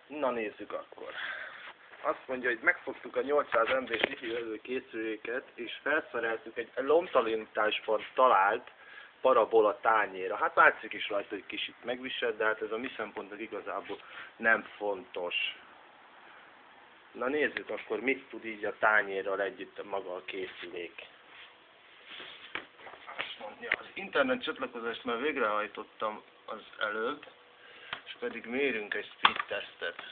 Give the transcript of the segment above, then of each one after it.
Na nézzük akkor. Azt mondja, hogy megfogtuk a 800 MB-s wifi készüléket, és felszereltük egy lomtalanításban talált parabola tányérra. Hát látszik is rajta, hogy kicsit megviselt, de hát ez a mi szempontnak igazából nem fontos. Na nézzük akkor, mit tud így a tányérral együtt maga a készülék. Azt mondja, az internet csatlakozást már végrehajtottam az előbb, és pedig mérünk egy speed tesztet.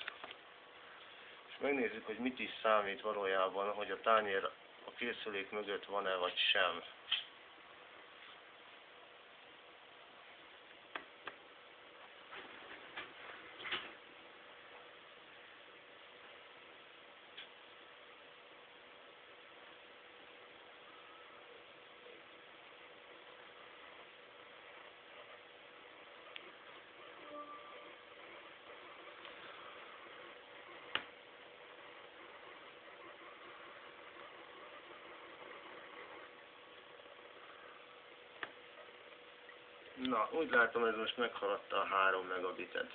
És megnézzük, hogy mit is számít valójában, hogy a tányér a készülék mögött van-e vagy sem. Na, úgy látom, ez most meghaladta a 3 megabitet.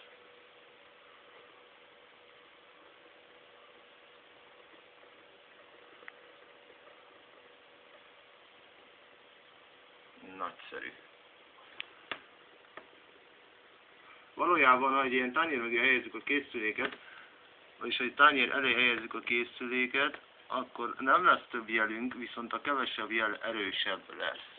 Nagyszerű. Valójában, ha egy ilyen tányér mögé helyezzük a készüléket, vagyis ha egy tányér elé helyezzük a készüléket, akkor nem lesz több jelünk, viszont a kevesebb jel erősebb lesz.